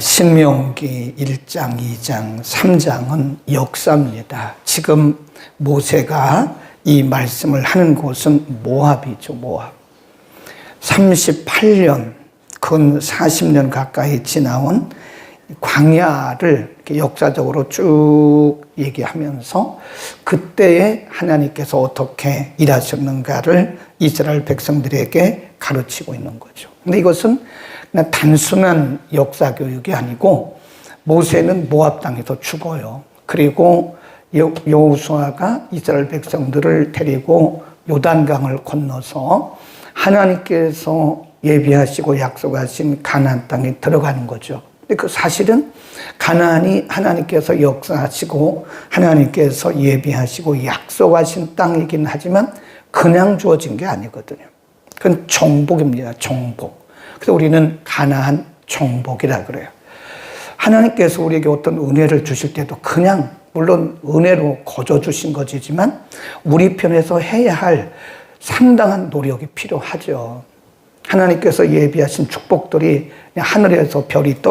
신명기 1장, 2장, 3장은 역사입니다. 지금 모세가 이 말씀을 하는 곳은 모압이죠, 모압. 38년, 근 40년 가까이 지나온 광야를 이렇게 역사적으로 쭉 얘기하면서 그때에 하나님께서 어떻게 일하셨는가를 이스라엘 백성들에게 가르치고 있는 거죠. 근데 이것은 그냥 단순한 역사 교육이 아니고 모세는 모압 땅에서 죽어요. 그리고 여호수아가 이스라엘 백성들을 데리고 요단강을 건너서 하나님께서 예비하시고 약속하신 가나안 땅에 들어가는 거죠. 근데 그 사실은 가나안이 하나님께서 역사하시고 하나님께서 예비하시고 약속하신 땅이긴 하지만 그냥 주어진 게 아니거든요. 그건 정복입니다. 정복. 그래서 우리는 가나안 정복이라 그래요. 하나님께서 우리에게 어떤 은혜를 주실 때도 그냥 물론 은혜로 거저 주신 것이지만 우리 편에서 해야 할 상당한 노력이 필요하죠. 하나님께서 예비하신 축복들이 하늘에서 별이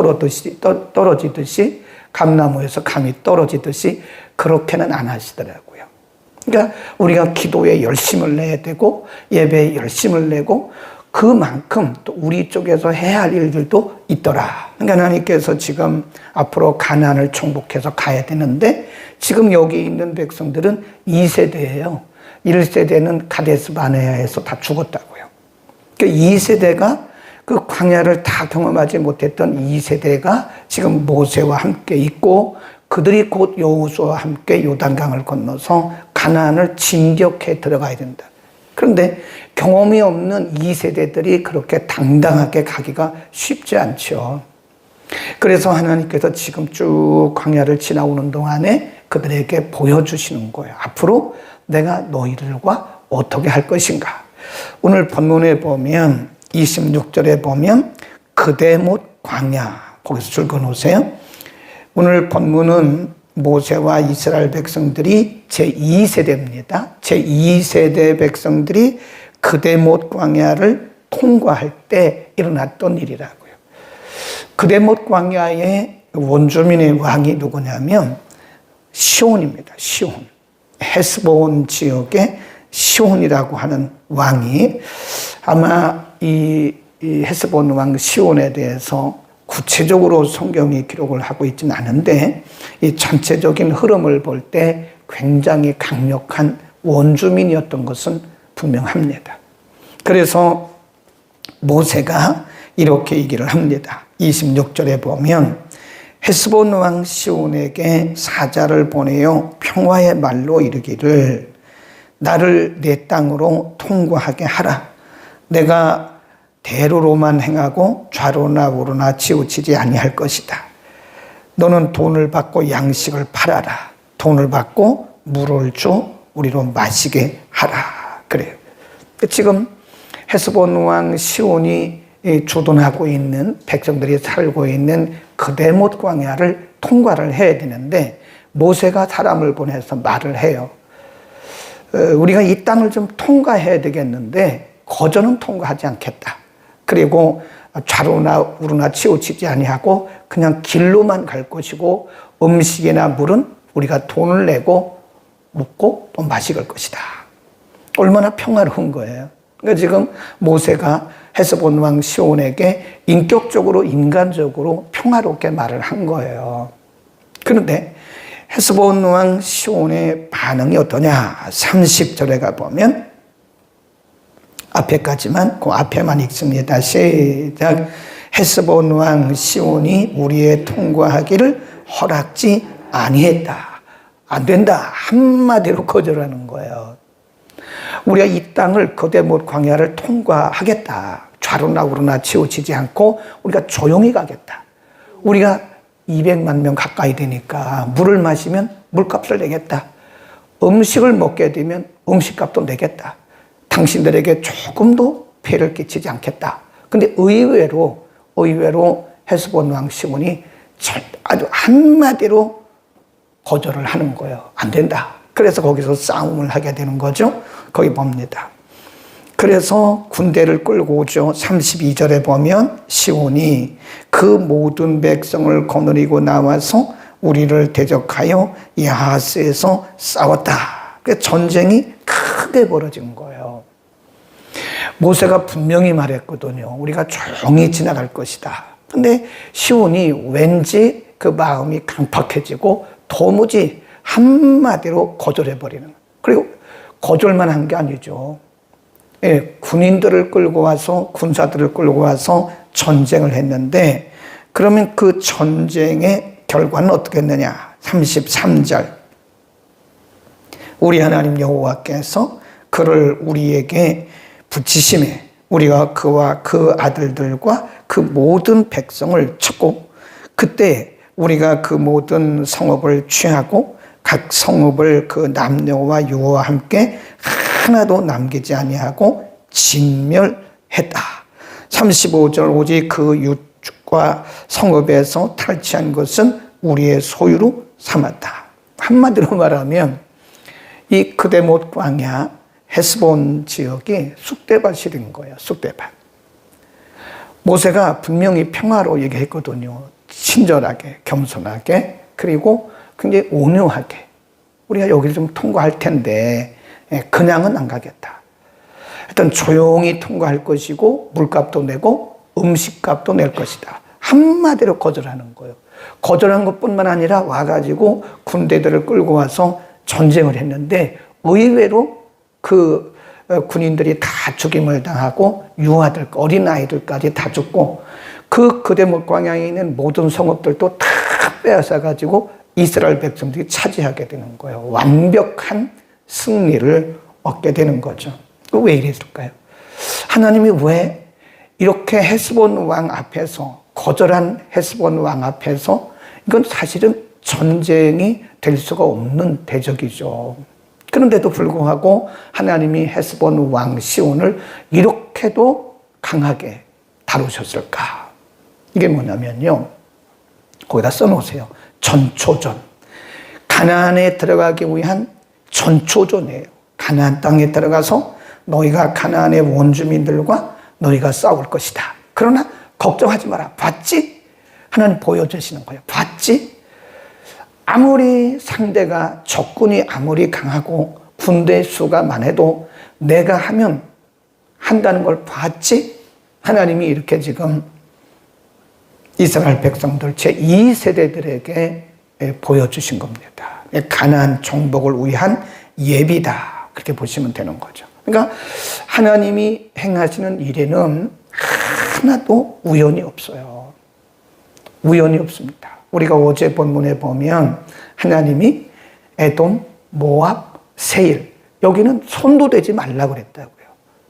떨어지듯이 감나무에서 감이 떨어지듯이 그렇게는 안 하시더라고요. 그러니까 우리가 기도에 열심을 내야 되고 예배에 열심을 내고 그만큼 또 우리 쪽에서 해야 할 일들도 있더라. 그러니까 하나님께서 지금 앞으로 가나안을 정복해서 가야 되는데 지금 여기 있는 백성들은 2세대예요. 1세대는 가데스 바네아에서 다 죽었다고요. 그러니까 2세대가 그 광야를 다 경험하지 못했던 2세대가 지금 모세와 함께 있고 그들이 곧 여호수아와 함께 요단강을 건너서 가나안을 진격해 들어가야 된다. 그런데 경험이 없는 2세대들이 그렇게 당당하게 가기가 쉽지 않죠. 그래서 하나님께서 지금 쭉 광야를 지나오는 동안에 그들에게 보여주시는 거예요. 앞으로 내가 너희들과 어떻게 할 것인가. 오늘 본문에 보면 26절에 보면 그대못 광야 거기서 줄 그어놓으세요. 오늘 본문은 모세와 이스라엘 백성들이 제2세대입니다. 제2세대 백성들이 그대못 광야를 통과할 때 일어났던 일이라고요. 그대못 광야의 원주민의 왕이 누구냐면 시온입니다. 시온. 헤스본 지역의 시온이라고 하는 왕이 아마 이 헤스본 왕 시온에 대해서 구체적으로 성경이 기록을 하고 있지는 않은데 이 전체적인 흐름을 볼 때 굉장히 강력한 원주민이었던 것은 분명합니다. 그래서 모세가 이렇게 얘기를 합니다. 26절에 보면 헤스본 왕 시온에게 사자를 보내어 평화의 말로 이르기를 나를 내 땅으로 통과하게 하라. 내가 대로로만 행하고 좌로나 우로나 치우치지 아니할 것이다. 너는 돈을 받고 양식을 팔아라. 돈을 받고 물을 줘 우리로 마시게 하라. 그래요. 지금 헤스본 왕 시온이 주둔하고 있는 백성들이 살고 있는 그대못 광야를 통과를 해야 되는데 모세가 사람을 보내서 말을 해요. 우리가 이 땅을 좀 통과해야 되겠는데 거저는 통과하지 않겠다. 그리고 좌로나 우로나 치우치지 아니하고 그냥 길로만 갈 것이고 음식이나 물은 우리가 돈을 내고 먹고 또 마실 것이다. 얼마나 평화로운 거예요. 그러니까 지금 모세가 헤스본 왕 시온에게 인격적으로 인간적으로 평화롭게 말을 한 거예요. 그런데 헤스본 왕 시온의 반응이 어떠냐? 30절에 가보면 앞에까지만 그 앞에만 읽습니다. 시작. 헤스본 왕 시온이 우리의 통과하기를 허락지 아니했다. 안 된다. 한마디로 거절하는 거예요. 우리가 이 땅을 그대못 광야를 통과하겠다. 좌로나 우로나 치우치지 않고 우리가 조용히 가겠다. 우리가 200만 명 가까이 되니까 물을 마시면 물값을 내겠다. 음식을 먹게 되면 음식값도 내겠다. 당신들에게 조금도 폐를 끼치지 않겠다. 근데 의외로 헤스본 왕 시온이 아주 한마디로 거절을 하는 거예요. 안 된다. 그래서 거기서 싸움을 하게 되는 거죠. 거기 봅니다. 그래서 군대를 끌고 오죠. 32절에 보면 시온이 그 모든 백성을 거느리고 나와서 우리를 대적하여 야하스에서 싸웠다. 그러니까 전쟁이 크게 벌어진 거예요. 모세가 분명히 말했거든요. 우리가 조용히 지나갈 것이다. 근데 시온이 왠지 그 마음이 강팍해지고 도무지 한마디로 거절해버리는 거예요. 그리고 거절만 한 게 아니죠. 예, 군인들을 끌고 와서 군사들을 끌고 와서 전쟁을 했는데 그러면 그 전쟁의 결과는 어떻게 했느냐? 33절 우리 하나님 여호와께서 그를 우리에게 붙이심에 우리가 그와 그 아들들과 그 모든 백성을 쳤고 그때 우리가 그 모든 성읍을 취하고 각 성읍을 그 남녀와 유아와 함께 하나도 남기지 아니하고 진멸했다. 35절 오직 그 유축과 성읍에서 탈취한 것은 우리의 소유로 삼았다. 한마디로 말하면 이 그대못 광야 헤스본 지역이 쑥대밭인 거예요. 쑥대밭. 모세가 분명히 평화로 얘기했거든요. 친절하게, 겸손하게, 그리고 굉장히 온유하게. 우리가 여기를 좀 통과할 텐데 그냥은 안 가겠다. 일단 조용히 통과할 것이고 물값도 내고 음식값도 낼 것이다. 한마디로 거절하는 거예요. 거절한 것뿐만 아니라 와가지고 군대들을 끌고 와서 전쟁을 했는데 의외로 그 군인들이 다 죽임을 당하고 유아들, 어린아이들까지 다 죽고 그 그대못 광야에 있는 모든 성읍들도 다 빼앗아가지고 이스라엘 백성들이 차지하게 되는 거예요. 완벽한 승리를 얻게 되는 거죠. 왜 이랬을까요? 하나님이 왜 이렇게 헤스본 왕 앞에서 거절한 헤스본 왕 앞에서 이건 사실은 전쟁이 될 수가 없는 대적이죠. 그런데도 불구하고 하나님이 헤스본 왕 시온을 이렇게도 강하게 다루셨을까? 이게 뭐냐면요. 거기다 써놓으세요. 전초전. 가나안에 들어가기 위한 전초전이에요. 가나안 땅에 들어가서 너희가 가나안의 원주민들과 너희가 싸울 것이다. 그러나 걱정하지 마라. 봤지? 하나님 보여주시는 거예요. 봤지? 아무리 상대가 적군이 아무리 강하고 군대 수가 많아도 내가 하면 한다는 걸 봤지? 하나님이 이렇게 지금 이스라엘 백성들 제2세대들에게 보여주신 겁니다. 가나안 정복을 위한 예비다. 그렇게 보시면 되는 거죠. 그러니까 하나님이 행하시는 일에는 하나도 우연이 없어요. 우연이 없습니다. 우리가 어제 본문에 보면 하나님이 에돔, 모압, 세일 여기는 손도 대지 말라고 그랬다고요.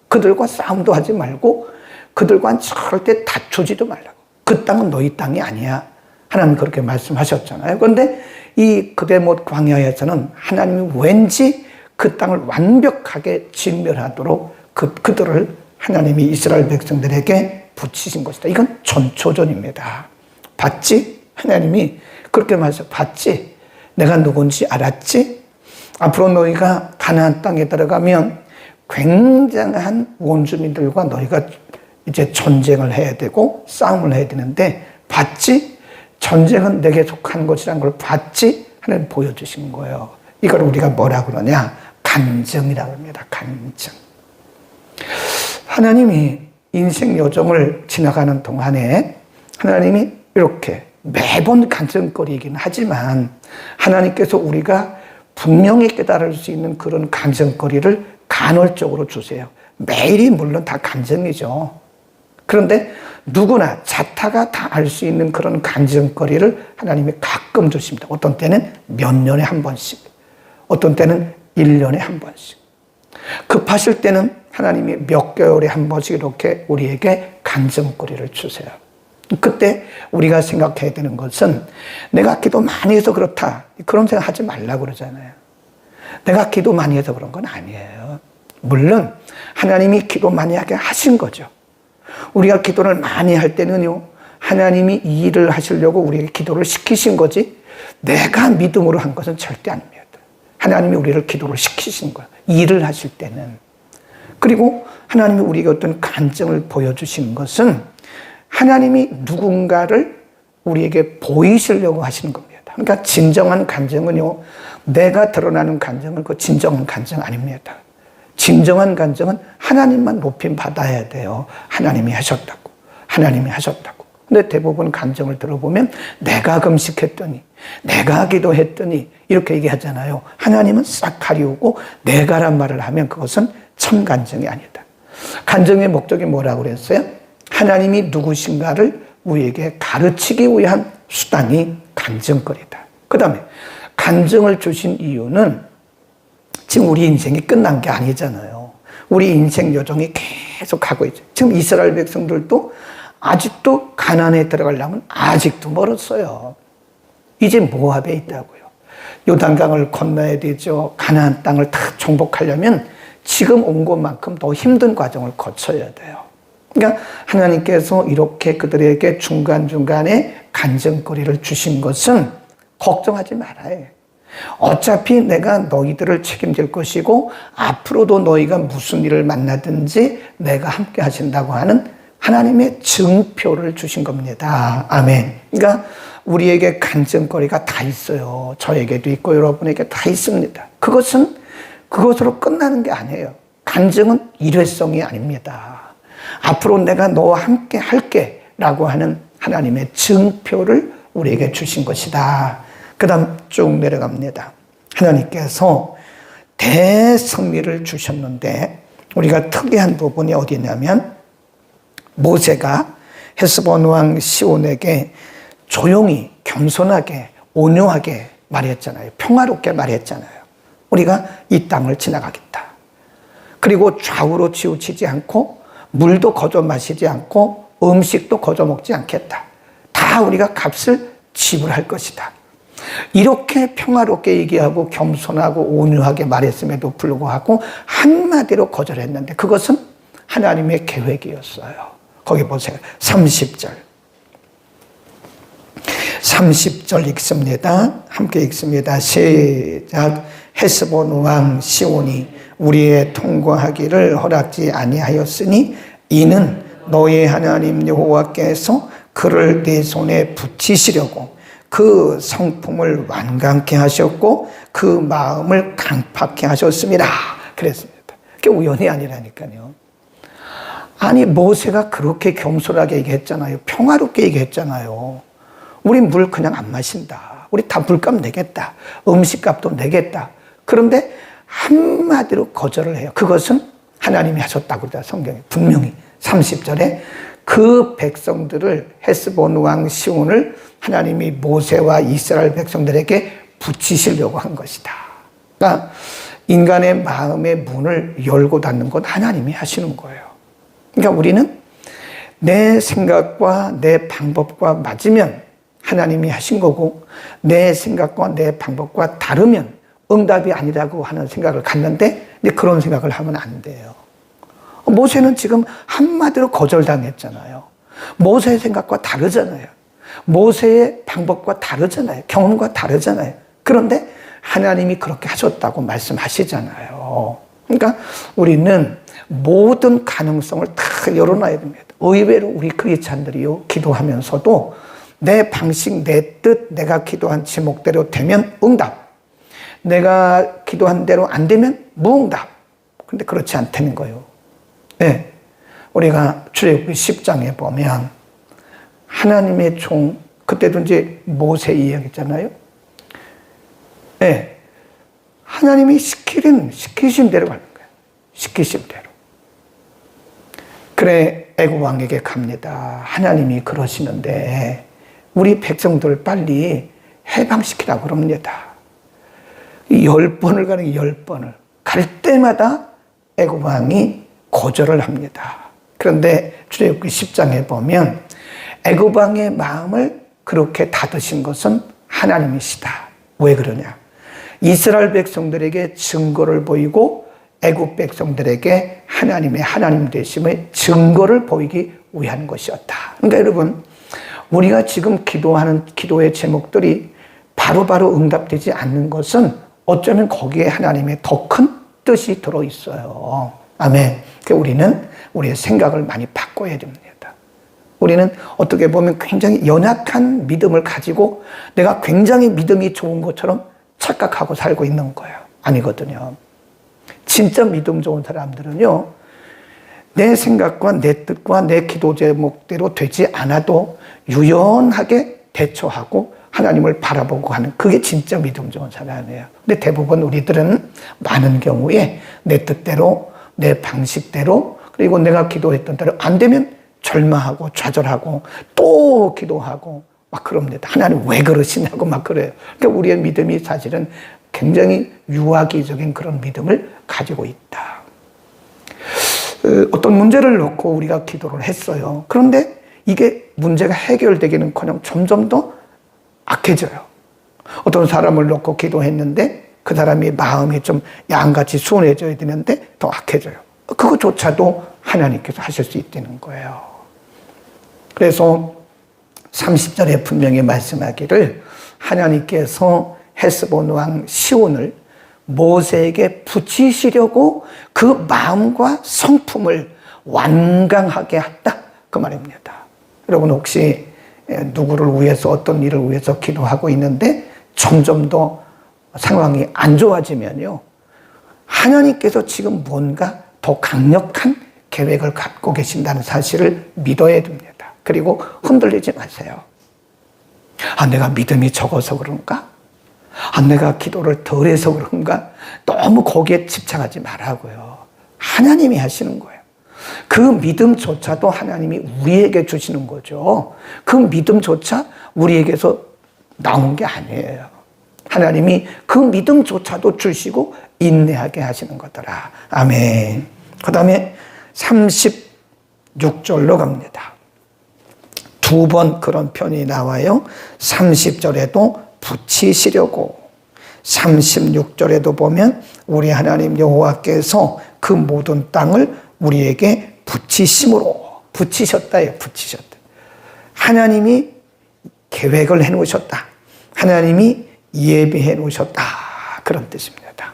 그들과 싸움도 하지 말고 그들과 절대 다투지도 말라고. 그 땅은 너희 땅이 아니야. 하나님 그렇게 말씀하셨잖아요. 그런데 이 그대못 광야에서는 하나님이 왠지 그 땅을 완벽하게 진멸하도록 그들을 하나님이 이스라엘 백성들에게 붙이신 것이다. 이건 전초전입니다. 봤지? 하나님이 그렇게 말해서 봤지? 내가 누군지 알았지? 앞으로 너희가 가나안 땅에 들어가면 굉장한 원주민들과 너희가 이제 전쟁을 해야 되고 싸움을 해야 되는데 봤지? 전쟁은 내게 속한 것이라는 걸 봤지? 하나님 보여주신 거예요. 이걸 우리가 뭐라 그러냐? 간증이라고 합니다. 간증. 하나님이 인생 여정을 지나가는 동안에 하나님이 이렇게 매번 간증거리이긴 하지만 하나님께서 우리가 분명히 깨달을 수 있는 그런 간증거리를 간헐적으로 주세요. 매일이 물론 다 간증이죠. 그런데 누구나 자타가 다 알 수 있는 그런 간증거리를 하나님이 가끔 주십니다. 어떤 때는 몇 년에 한 번씩, 어떤 때는 1년에 한 번씩. 급하실 때는 하나님이 몇 개월에 한 번씩 이렇게 우리에게 간증거리를 주세요. 그때 우리가 생각해야 되는 것은 내가 기도 많이 해서 그렇다. 그런 생각 하지 말라고 그러잖아요. 내가 기도 많이 해서 그런 건 아니에요. 물론 하나님이 기도 많이 하게 하신 거죠. 우리가 기도를 많이 할 때는요, 하나님이 이 일을 하시려고 우리에게 기도를 시키신 거지 내가 믿음으로 한 것은 절대 아닙니다. 하나님이 우리를 기도를 시키신 거예요. 일을 하실 때는. 그리고 하나님이 우리에게 어떤 간증을 보여주시는 것은 하나님이 누군가를 우리에게 보이시려고 하시는 겁니다. 그러니까 진정한 간증은요, 내가 드러나는 간증은 그 진정한 간증 아닙니다. 진정한 간증은 하나님만 높임 받아야 돼요. 하나님이 하셨다고. 하나님이 하셨다고. 근데 대부분 간증을 들어보면 내가 금식했더니, 내가 기도했더니 이렇게 얘기하잖아요. 하나님은 싹 가리우고 내가란 말을 하면 그것은 참 간증이 아니다. 간증의 목적이 뭐라고 그랬어요? 하나님이 누구신가를 우리에게 가르치기 위한 수단이 간증거리다. 그 다음에 간증을 주신 이유는 지금 우리 인생이 끝난 게 아니잖아요. 우리 인생 여정이 계속 가고 있죠. 지금 이스라엘 백성들도 아직도 가나안에 들어가려면 아직도 멀었어요. 이제 모압에 있다고요. 요단강을 건너야 되죠. 가나안 땅을 다 정복하려면 지금 온 것만큼 더 힘든 과정을 거쳐야 돼요. 그러니까 하나님께서 이렇게 그들에게 중간중간에 간증거리를 주신 것은 걱정하지 말아요. 어차피 내가 너희들을 책임질 것이고 앞으로도 너희가 무슨 일을 만나든지 내가 함께 하신다고 하는 하나님의 증표를 주신 겁니다. 아멘. 그러니까 우리에게 간증거리가 다 있어요. 저에게도 있고 여러분에게 다 있습니다. 그것은 그것으로 끝나는 게 아니에요. 간증은 일회성이 아닙니다. 앞으로 내가 너와 함께 할게 라고 하는 하나님의 증표를 우리에게 주신 것이다. 그 다음 쭉 내려갑니다. 하나님께서 대성미를 주셨는데 우리가 특이한 부분이 어디 있냐면 모세가 헤스본 왕 시온에게 조용히 겸손하게 온유하게 말했잖아요. 평화롭게 말했잖아요. 우리가 이 땅을 지나가겠다. 그리고 좌우로 치우치지 않고 물도 거저 마시지 않고 음식도 거저 먹지 않겠다. 다 우리가 값을 지불할 것이다. 이렇게 평화롭게 얘기하고 겸손하고 온유하게 말했음에도 불구하고 한마디로 거절했는데 그것은 하나님의 계획이었어요. 거기 보세요. 30절 읽습니다. 함께 읽습니다. 시작. 헤스본 왕 시온이 우리의 통과하기를 허락지 아니하였으니 이는 너의 하나님 여호와께서 그를 네 손에 붙이시려고 그 성품을 완강케 하셨고 그 마음을 강팍케 하셨습니다. 그랬습니다. 그게 우연이 아니라니까요. 아니 모세가 그렇게 겸손하게 얘기했잖아요. 평화롭게 얘기했잖아요. 우리 물 그냥 안 마신다. 우리 다 물값 내겠다. 음식값도 내겠다. 그런데 한마디로 거절을 해요. 그것은 하나님이 하셨다고 그러다 성경에 분명히 30절에 그 백성들을 헤스본 왕 시온을 하나님이 모세와 이스라엘 백성들에게 붙이시려고 한 것이다. 그러니까 인간의 마음의 문을 열고 닫는 건 하나님이 하시는 거예요. 그러니까 우리는 내 생각과 내 방법과 맞으면 하나님이 하신 거고 내 생각과 내 방법과 다르면 응답이 아니라고 하는 생각을 갖는데 그런 생각을 하면 안 돼요. 모세는 지금 한마디로 거절당했잖아요. 모세의 생각과 다르잖아요. 모세의 방법과 다르잖아요. 경험과 다르잖아요. 그런데 하나님이 그렇게 하셨다고 말씀하시잖아요. 그러니까 우리는 모든 가능성을 다 열어놔야 됩니다. 의외로 우리 크리스찬들이요 기도하면서도 내 방식, 내 뜻, 내가 기도한 제목대로 되면 응답. 내가 기도한 대로 안 되면 무응답. 근데 그렇지 않다는 거예요. 네. 우리가 출애굽기 10장에 보면 하나님의 종, 그때도 이제 모세 이야기잖아요. 네. 하나님이 시키신 대로 가는 거예요. 시키신 대로. 그래 애굽 왕에게 갑니다. 하나님이 그러시는데 우리 백성들 빨리 해방시키라고 그럽니다. 10번을 가는 10번을 갈 때마다 애굽 왕이 거절을 합니다. 그런데 출애굽기 10장에 보면 애굽 왕의 마음을 그렇게 닫으신 것은 하나님이시다. 왜 그러냐? 이스라엘 백성들에게 증거를 보이고 애굽 백성들에게 하나님의 하나님 되심의 증거를 보이기 위한 것이었다. 그러니까 여러분 우리가 지금 기도하는 기도의 제목들이 바로바로 응답되지 않는 것은 어쩌면 거기에 하나님의 더 큰 뜻이 들어있어요. 아멘. 우리는 우리의 생각을 많이 바꿔야 됩니다. 우리는 어떻게 보면 굉장히 연약한 믿음을 가지고 내가 굉장히 믿음이 좋은 것처럼 착각하고 살고 있는 거예요. 아니거든요. 진짜 믿음 좋은 사람들은요, 내 생각과 내 뜻과 내 기도 제목대로 되지 않아도 유연하게 대처하고 하나님을 바라보고 하는, 그게 진짜 믿음 좋은 사람이에요. 근데 대부분 우리들은 많은 경우에 내 뜻대로, 내 방식대로, 그리고 내가 기도했던 대로 안 되면 절망하고 좌절하고 또 기도하고 막 그럽니다. 하나님 왜 그러시냐고 막 그래요. 그러니까 우리의 믿음이 사실은 굉장히 유아기적인 그런 믿음을 가지고 있다. 어떤 문제를 놓고 우리가 기도를 했어요. 그런데 이게 문제가 해결되기는커녕 점점 더 악해져요. 어떤 사람을 놓고 기도했는데 그 사람이 마음이 좀 양같이 순해져야 되는데 더 악해져요. 그것조차도 하나님께서 하실 수 있다는 거예요. 그래서 30절에 분명히 말씀하기를 하나님께서 헤스본 왕 시온을 모세에게 붙이시려고 그 마음과 성품을 완강하게 했다, 그 말입니다. 여러분 혹시 누구를 위해서, 어떤 일을 위해서 기도하고 있는데 점점 더 상황이 안 좋아지면요, 하나님께서 지금 뭔가 더 강력한 계획을 갖고 계신다는 사실을 믿어야 됩니다. 그리고 흔들리지 마세요. 아, 내가 믿음이 적어서 그런가? 아, 내가 기도를 덜 해서 그런가? 너무 거기에 집착하지 말라고요. 하나님이 하시는 거예요. 그 믿음조차도 하나님이 우리에게 주시는 거죠. 그 믿음조차 우리에게서 나온 게 아니에요. 하나님이 그 믿음조차도 주시고 인내하게 하시는 거더라. 아멘. 그 다음에 36절로 갑니다. 두 번 그런 편이 나와요. 30절에도 붙이시려고, 36절에도 보면 우리 하나님 여호와께서 그 모든 땅을 우리에게 붙이심으로, 붙이셨다예요. 붙이셨다. 하나님이 계획을 해놓으셨다. 하나님이 예비해 놓으셨다. 그런 뜻입니다.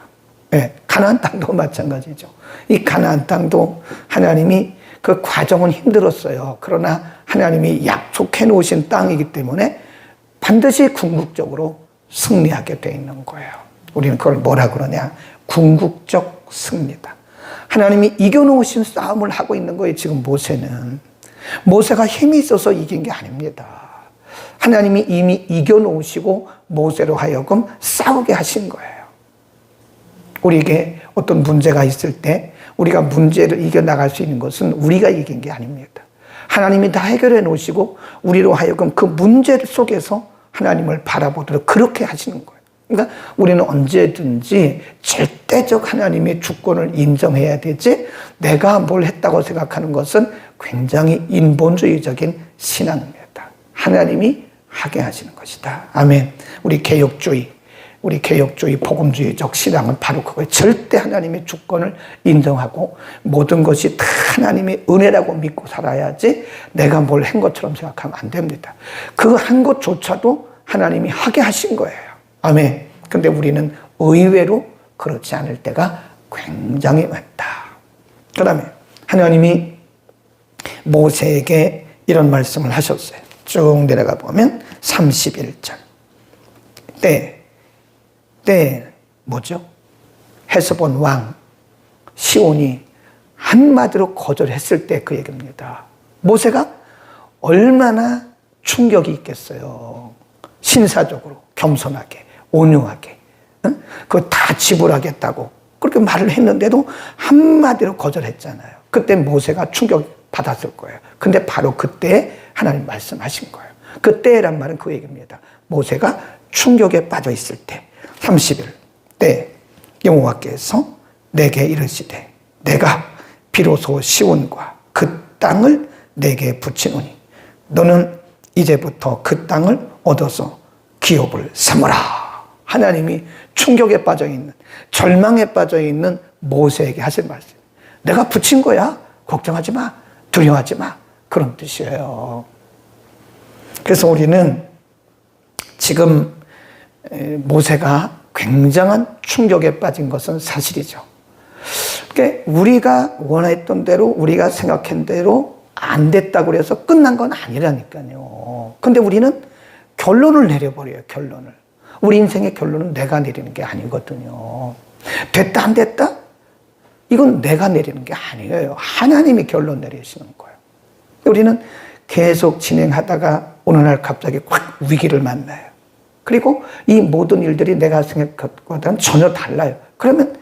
네, 가나안 땅도 마찬가지죠. 이 가나안 땅도 하나님이 그 과정은 힘들었어요. 그러나 하나님이 약속해 놓으신 땅이기 때문에 반드시 궁극적으로 승리하게 돼 있는 거예요. 우리는 그걸 뭐라 그러냐? 궁극적 승리다. 하나님이 이겨놓으신 싸움을 하고 있는 거예요. 지금 모세는. 모세가 힘이 있어서 이긴 게 아닙니다. 하나님이 이미 이겨놓으시고 모세로 하여금 싸우게 하신 거예요. 우리에게 어떤 문제가 있을 때 우리가 문제를 이겨나갈 수 있는 것은 우리가 이긴 게 아닙니다. 하나님이 다 해결해 놓으시고 우리로 하여금 그 문제 속에서 하나님을 바라보도록 그렇게 하시는 거예요. 그러니까 우리는 언제든지 절대적 하나님의 주권을 인정해야 되지, 내가 뭘 했다고 생각하는 것은 굉장히 인본주의적인 신앙입니다. 하나님이 하게 하시는 것이다. 아멘. 우리 개혁주의 복음주의적 신앙은 바로 그거예요. 절대 하나님의 주권을 인정하고 모든 것이 다 하나님의 은혜라고 믿고 살아야지 내가 뭘 한 것처럼 생각하면 안 됩니다. 그 한 것조차도 하나님이 하게 하신 거예요. 아멘. 근데 우리는 의외로 그렇지 않을 때가 굉장히 많다. 그 다음에 하나님이 모세에게 이런 말씀을 하셨어요. 쭉 내려가 보면 31절. 뭐죠? 헤스본 왕 시온이 한마디로 거절했을 때 그 얘기입니다. 모세가 얼마나 충격이 있겠어요. 신사적으로, 겸손하게, 온유하게, 그거 다 지불하겠다고 그렇게 말을 했는데도 한마디로 거절했잖아요. 그때 모세가 충격 받았을 거예요. 근데 바로 그때 하나님 말씀하신 거예요. 그때란 말은 그 얘기입니다. 모세가 충격에 빠져 있을 때, 30일 때 여호와께서 내게 이르시되 내가 비로소 시온과 그 땅을 내게 붙이노니 너는 이제부터 그 땅을 얻어서 기업을 삼으라. 하나님이 충격에 빠져 있는, 절망에 빠져 있는 모세에게 하실 말씀. 내가 붙인 거야. 걱정하지 마. 두려워하지 마. 그런 뜻이에요. 그래서 우리는 지금 모세가 굉장한 충격에 빠진 것은 사실이죠. 그러니까 우리가 원했던 대로, 우리가 생각한 대로 안 됐다고 해서 끝난 건 아니라니까요. 근데 우리는 결론을 내려버려요, 결론을. 우리 인생의 결론은 내가 내리는 게 아니거든요. 됐다, 안 됐다? 이건 내가 내리는 게 아니에요. 하나님이 결론 내리시는 거예요. 우리는 계속 진행하다가 어느 날 갑자기 확 위기를 만나요. 그리고 이 모든 일들이 내가 생각한 것과는 전혀 달라요. 그러면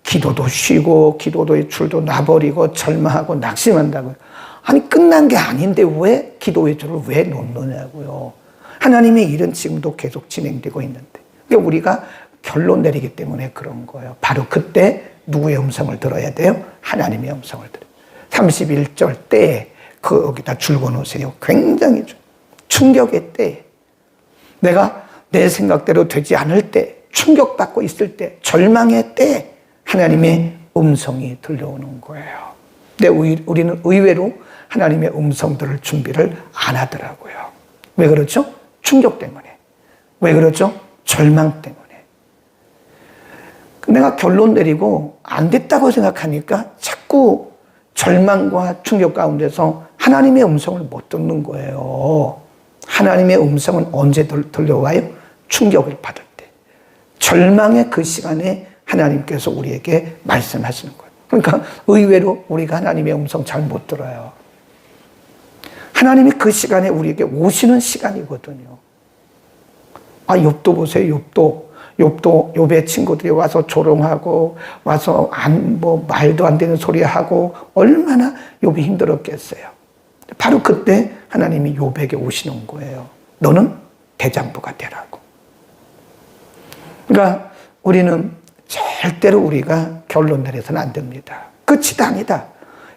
기도도 쉬고 기도도의 줄도 놔버리고 절망하고 낙심한다고요. 아니 끝난 게 아닌데 왜 기도의 줄을 왜 놓느냐고요. 하나님의 일은 지금도 계속 진행되고 있는데 그러니까 우리가 결론 내리기 때문에 그런 거예요. 바로 그때 누구의 음성을 들어야 돼요? 하나님의 음성을 들어요. 31절 때에 거기다 줄 그어놓으세요. 굉장히 충격의 때, 내가 내 생각대로 되지 않을 때, 충격받고 있을 때, 절망의 때 하나님의 음성이 들려오는 거예요. 근데 우리는 의외로 하나님의 음성들을 준비를 안 하더라고요. 왜 그렇죠? 충격 때문에. 왜 그렇죠? 절망 때문에. 내가 결론 내리고 안 됐다고 생각하니까 자꾸 절망과 충격 가운데서 하나님의 음성을 못 듣는 거예요. 하나님의 음성은 언제 들려와요? 충격을 받을 때. 절망의 그 시간에 하나님께서 우리에게 말씀하시는 거예요. 그러니까 의외로 우리가 하나님의 음성 잘 못 들어요. 하나님이 그 시간에 우리에게 오시는 시간이거든요. 아, 욥도 보세요. 욥의 친구들이 와서 조롱하고 와서 말도 안 되는 소리 하고 얼마나 욥이 힘들었겠어요. 바로 그때 하나님이 욥에게 오시는 거예요. 너는 대장부가 되라고. 그러니까 우리는 절대로 우리가 결론 내려서는 안 됩니다. 끝이 아니다.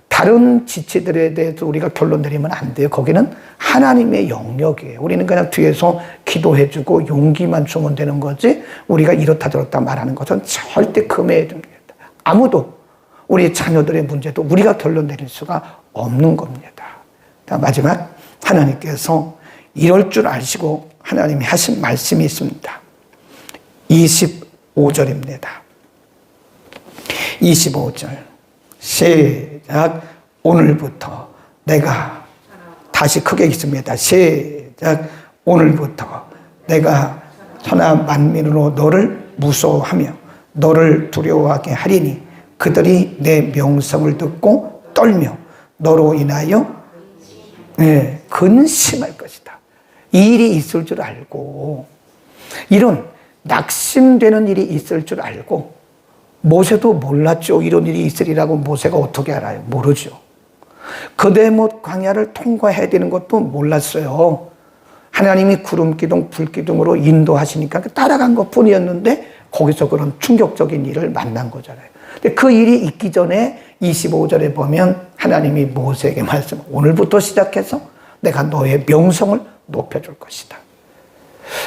다른 지체들에 대해서 우리가 결론 내리면 안 돼요. 거기는 하나님의 영역이에요. 우리는 그냥 뒤에서 기도해주고 용기만 주면 되는 거지 우리가 이렇다 저렇다 말하는 것은 절대 금해야 됩니다. 아무도 우리 자녀들의 문제도 우리가 결론 내릴 수가 없는 겁니다. 마지막 하나님께서 이럴 줄 아시고 하나님이 하신 말씀이 있습니다. 25절입니다. 25절 시작. 오늘부터 내가 다시 크게 읽습니다. 시작. 오늘부터 내가 천하 만민으로 너를 무서워하며 너를 두려워하게 하리니 그들이 내 명성을 듣고 떨며 너로 인하여 근심할 것이다. 이 일이 있을 줄 알고 이런 낙심되는 일이 있을 줄 알고 모세도 몰랐죠. 이런 일이 있으리라고 모세가 어떻게 알아요? 모르죠. 그대못 광야를 통과해야 되는 것도 몰랐어요. 하나님이 구름 기둥, 불 기둥으로 인도하시니까 따라간 것 뿐이었는데 거기서 그런 충격적인 일을 만난 거잖아요. 근데 그 일이 있기 전에 25절에 보면 하나님이 모세에게 말씀, 오늘부터 시작해서 내가 너의 명성을 높여줄 것이다.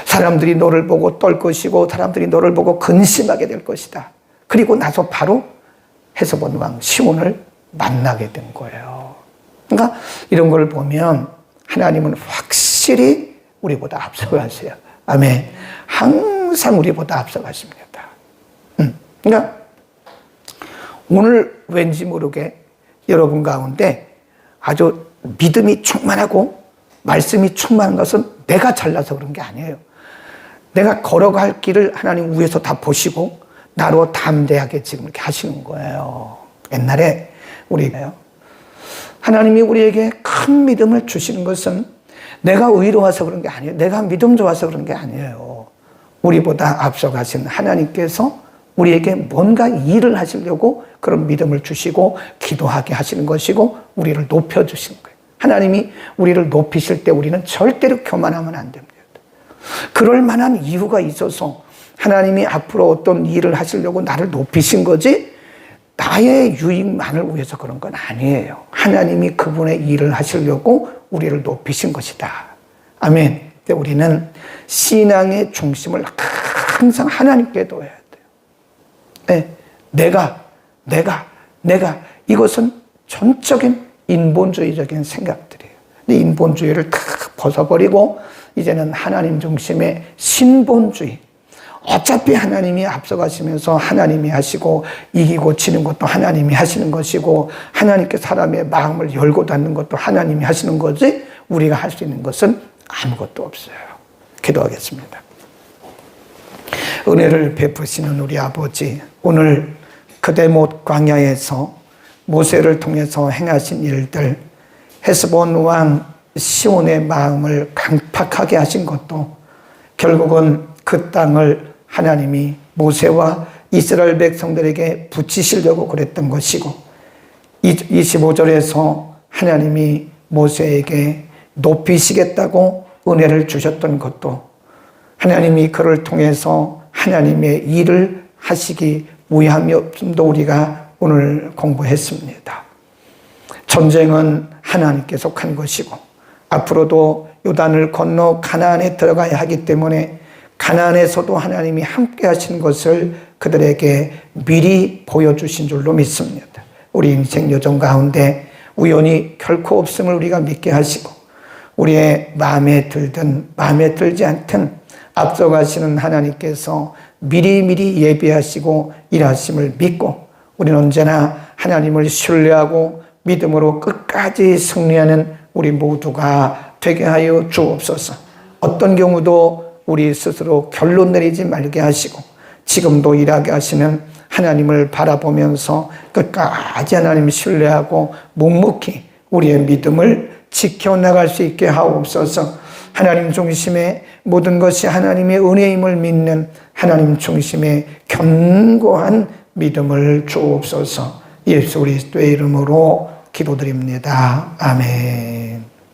사람들이 너를 보고 떨 것이고 사람들이 너를 보고 근심하게 될 것이다. 그리고 나서 바로 헤스본 왕 시온을 만나게 된 거예요. 그러니까 이런 걸 보면 하나님은 확실히 우리보다 앞서가세요. 아멘. 항상 우리보다 앞서가십니다. 그러니까 오늘 왠지 모르게 여러분 가운데 아주 믿음이 충만하고 말씀이 충만한 것은 내가 잘나서 그런 게 아니에요. 내가 걸어갈 길을 하나님 위에서 다 보시고 나로 담대하게 지금 이렇게 하시는 거예요. 옛날에 하나님이 우리에게 큰 믿음을 주시는 것은 내가 의로워서 그런 게 아니에요. 내가 믿음 좋아서 그런 게 아니에요. 우리보다 앞서가신 하나님께서 우리에게 뭔가 일을 하시려고 그런 믿음을 주시고 기도하게 하시는 것이고 우리를 높여주시는 거예요. 하나님이 우리를 높이실 때 우리는 절대로 교만하면 안 됩니다. 그럴 만한 이유가 있어서 하나님이 앞으로 어떤 일을 하시려고 나를 높이신 거지 나의 유익만을 위해서 그런 건 아니에요. 하나님이 그분의 일을 하시려고 우리를 높이신 것이다. 아멘. 우리는 신앙의 중심을 항상 하나님께 둬야 돼요. 내가 이것은 전적인 인본주의적인 생각들이에요. 근데 인본주의를 다 벗어버리고 이제는 하나님 중심의 신본주의. 어차피 하나님이 앞서가시면서 하나님이 하시고 이기고 지는 것도 하나님이 하시는 것이고 하나님께 사람의 마음을 열고 닫는 것도 하나님이 하시는 거지 우리가 할 수 있는 것은 아무것도 없어요. 기도하겠습니다. 은혜를 베푸시는 우리 아버지, 오늘 그대못 광야에서 모세를 통해서 행하신 일들, 헤스본 왕 시온의 마음을 강팍하게 하신 것도 결국은 그 땅을 하나님이 모세와 이스라엘 백성들에게 붙이시려고 그랬던 것이고 25절에서 하나님이 모세에게 높이시겠다고 은혜를 주셨던 것도 하나님이 그를 통해서 하나님의 일을 하시기 위함이 없음도 우리가 오늘 공부했습니다. 전쟁은 하나님께 속한 것이고 앞으로도 요단을 건너 가나안에 들어가야 하기 때문에 가나안에서도 하나님이 함께 하신 것을 그들에게 미리 보여주신 줄로 믿습니다. 우리 인생 여정 가운데 우연히 결코 없음을 우리가 믿게 하시고 우리의 마음에 들든 마음에 들지 않든 앞서가시는 하나님께서 미리미리 예비하시고 일하심을 믿고 우리는 언제나 하나님을 신뢰하고 믿음으로 끝까지 승리하는 우리 모두가 되게 하여 주옵소서. 어떤 경우도 우리 스스로 결론 내리지 말게 하시고 지금도 일하게 하시는 하나님을 바라보면서 끝까지 하나님 신뢰하고 묵묵히 우리의 믿음을 지켜나갈 수 있게 하옵소서. 하나님 중심의 모든 것이 하나님의 은혜임을 믿는 하나님 중심의 견고한 믿음을 주옵소서. 예수 그리스도의 이름으로 기도드립니다. 아멘.